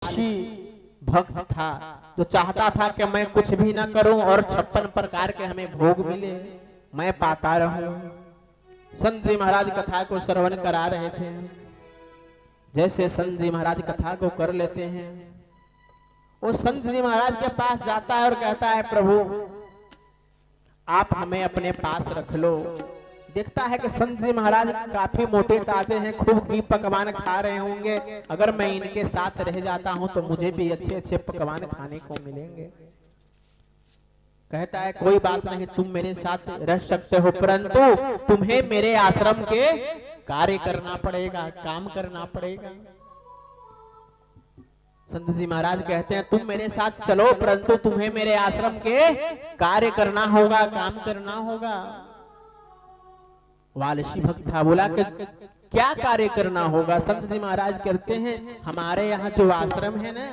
आलसी भक्त था, जो चाहता था कि मैं कुछ भी ना करूं और 56 प्रकार के हमें भोग मिले, मैं पाता रहूं। संत जी महाराज कथा को श्रवण करा रहे थे। जैसे संत जी महाराज कथा को कर लेते हैं, वो संत जी महाराज के पास जाता है और कहता है, प्रभु आप हमें अपने पास रख लो। देखता है कि संत जी महाराज काफी मोटे ताजे हैं, खूब घी पकवान खा रहे होंगे, अगर मैं इनके साथ रह जाता हूं तो मुझे भी अच्छे अच्छे पकवान खाने को मिलेंगे। कहता है कोई बात नहीं, तुम मेरे साथ रह सकते हो, परंतु तुम्हें मेरे आश्रम के कार्य करना पड़ेगा, काम करना पड़ेगा। संत जी महाराज कहते हैं तुम मेरे साथ चलो, परंतु तुम्हें मेरे आश्रम के कार्य करना होगा, काम करना होगा। वालसी भक्त था, बोला कि क्या कार्य करना होगा? संत जी महाराज कहते हैं हमारे यहाँ जो आश्रम है ना,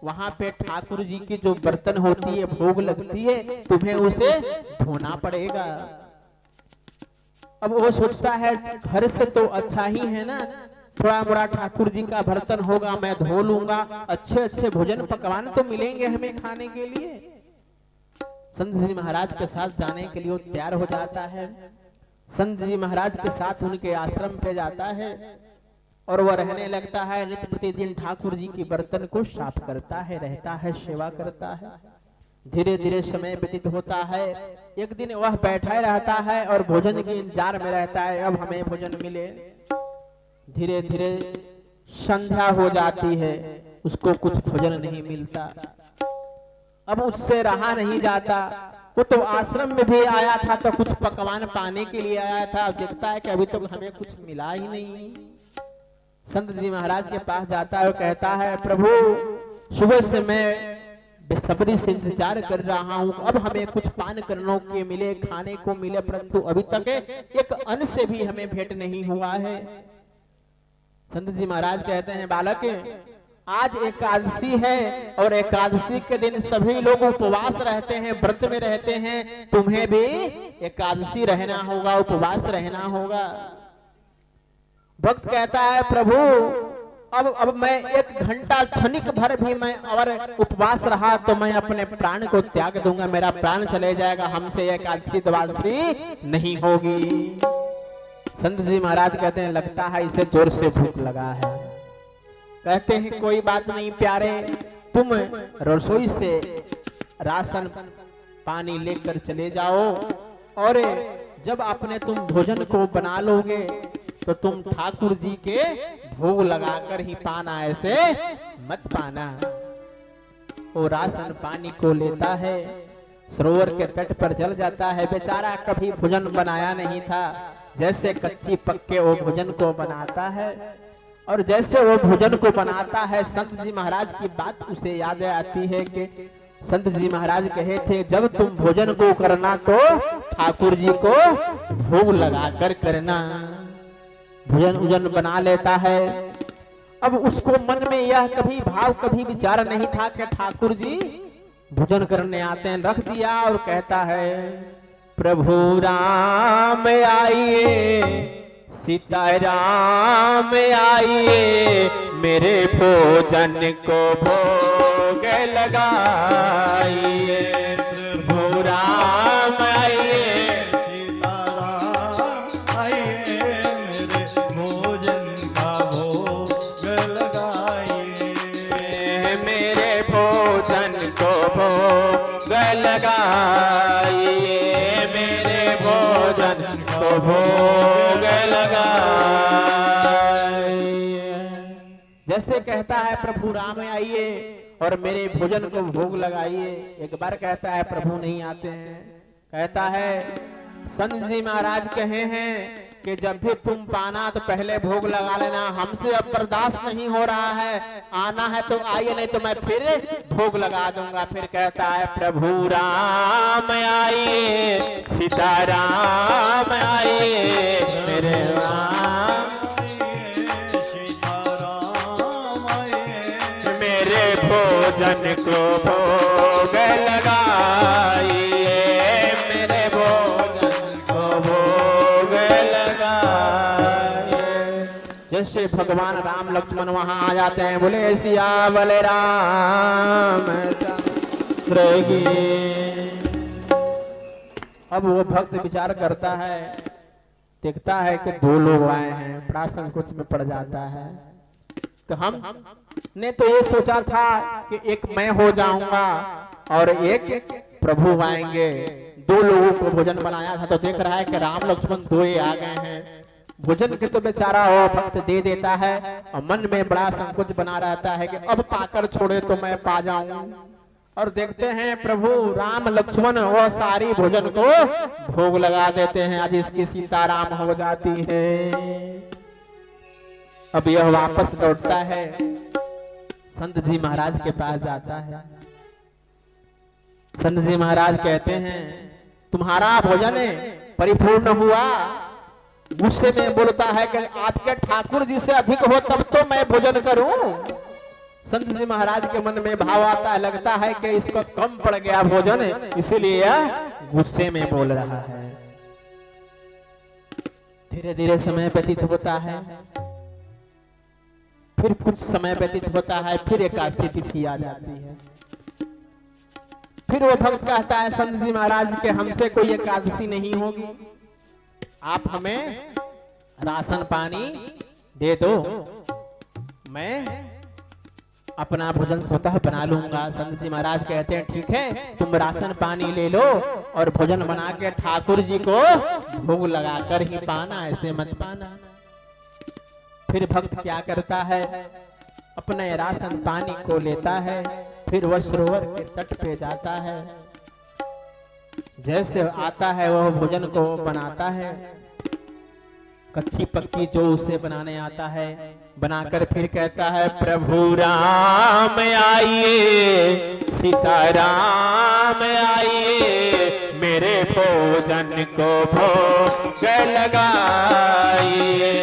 वहां पे ठाकुर जी की जो बर्तन होती है, भोग लगती है, तुम्हें उसे धोना पड़ेगा। अब वो सोचता है घर से तो अच्छा ही है ना, थोड़ा मोड़ा ठाकुर जी का बर्तन होगा, मैं धो लूंगा, अच्छे अच्छे भोजन पकवान तो मिलेंगे हमें खाने के लिए। संत जी महाराज के साथ जाने के लिए वो तैयार हो जाता है। संत जी महाराज के साथ उनके आश्रम पे जाता है और वह रहने लगता है। नित्य प्रतिदिन ठाकुर जी की बर्तन को साफ करता है, रहता है, सेवा करता है। धीरे धीरे समय व्यतीत होता है। एक दिन वह बैठा रहता है और भोजन के इंतजार में रहता है, अब हमें भोजन मिले। धीरे धीरे संध्या हो जाती है, उसको कुछ भोजन नहीं मिलता। अब उससे रहा नहीं जाता। वो तो आश्रम में भी आया था तो कुछ पकवान पाने के लिए आया था, अब देखता है कि अभी तक हमें कुछ मिला ही नहीं। संत जी महाराज के पास जाता है और कहता है, प्रभु सुबह से मैं बेसब्री से इंतजार कर रहा हूँ, अब हमें कुछ पान करने के मिले, खाने को मिले, परंतु अभी तक एक अन्न से भी हमें भेंट नहीं हुआ है। संत जी महाराज कहते हैं, बालक आज एकादशी है और एकादशी के दिन सभी लोग उपवास रहते हैं, व्रत में रहते हैं, तुम्हें भी एकादशी रहना होगा, उपवास रहना होगा। भक्त कहता है, प्रभु अब मैं 1 घंटा क्षणिक भर भी मैं और उपवास रहा तो मैं अपने प्राण को त्याग दूंगा, मेरा प्राण चले जाएगा, हमसे एकादशी द्वादशी नहीं होगी। संत जी महाराज कहते हैं, लगता है इसे जोर से भूख लगा है। कहते हैं कोई बात नहीं प्यारे, तुम रसोई से राशन पानी लेकर चले जाओ और जब अपने तुम भोजन को बना लोगे तो तुम ठाकुर जी के भोग लगाकर ही पाना, ऐसे मत पाना। वो राशन पानी को लेता है, सरोवर के तट पर चल जाता है। बेचारा कभी भोजन बनाया नहीं था, जैसे कच्ची पक्के वो भोजन को बनाता है और जैसे वो भोजन को बनाता है, संत जी महाराज की बात उसे याद आती है कि संत जी महाराज कहे थे, जब तुम भोजन को करना तो ठाकुर जी को भोग लगाकर करना। भोजन उजन बना लेता है। अब उसको मन में यह कभी भाव, कभी विचार नहीं था कि ठाकुर जी भोजन करने आते हैं। रख दिया और कहता है, प्रभु राम आइए, सीताराम आइए, मेरे भोजन को भोग लगाइए। प्रभु राम आइए, सीताराम आइए, मेरे भोजन का भोग लगाइए। मेरे भोजन को भोग लगाइए, मेरे भोजन को भोग लगाइए। जैसे कहता है प्रभु राम आइए और मेरे भोजन को भोग लगाइए, एक बार कहता है प्रभु नहीं आते हैं। कहता है संत जी महाराज कहे हैं कि जब भी तुम पाना तो पहले भोग लगा लेना, हमसे अब बर्दाश्त नहीं हो रहा है, आना है तो आइए, नहीं तो मैं फिर भोग लगा दूंगा। फिर कहता है प्रभु राम आइए, सीताराम आइए, मेरे राम सीताराम आइए, मेरे भोजन को भोग लगाइए, मेरे भोजन को भोग लगाइए। जैसे से भगवान राम लक्ष्मण वहां आ जाते हैं। बोले सियावर रामचंद्र की। अब वो भक्त विचार करता है, देखता है कि दो लोग आए हैं, बड़ा संकोच में पड़ जाता है। तो हम ने तो ये सोचा था कि एक मैं हो जाऊंगा और एक प्रभु आएंगे। दो लोगों को भोजन बनाया था, तो देख रहा है कि राम लक्ष्मण दो ही आ गए हैं। भोजन के तो बेचारा वो भक्त दे देता है और मन में बड़ा संकोच बना रहता है कि अब पाकर छोड़े तो मैं पा जाऊं। और देखते हैं प्रभु राम लक्ष्मण वो सारी भोजन को भोग लगा देते हैं। आज इसकी सीताराम हो जाती है। अब यह वापस लौटता है, संत जी महाराज के पास जाता है। संत जी महाराज कहते हैं तुम्हारा भोजन परिपूर्ण हुआ। गुस्से में बोलता है कि आपके ठाकुर जी से अधिक हो तब तो मैं भोजन करूं। संत जी महाराज के मन में भाव आता है, लगता है कि इसको कम पड़ गया भोजन, इसीलिए गुस्से में बोल रहा है। धीरे धीरे समय व्यतीत होता है, फिर कुछ समय व्यतीत होता है, फिर एकादशी तिथि आ जाती है। फिर वो भक्त कहता है संत जी महाराज के हमसे कोई एकादशी नहीं होगी, आप हमें राशन पानी दे दो, मैं अपना भोजन स्वतः बना लूंगा। संत जी महाराज कहते हैं ठीक है, तुम राशन पानी ले लो और भोजन बना के ठाकुर जी को भोग लगाकर ही पाना, ऐसे मत पाना। फिर भक्त क्या करता है, अपने राशन पानी को लेता है, फिर वह सरोवर के तट पे जाता है। जैसे आता है वह भोजन को बनाता है, कच्ची पक्की जो उसे बनाने आता है, बनाकर फिर कहता है प्रभु राम आइए, सीताराम आइए, मेरे भोजन को भोग लगाइए।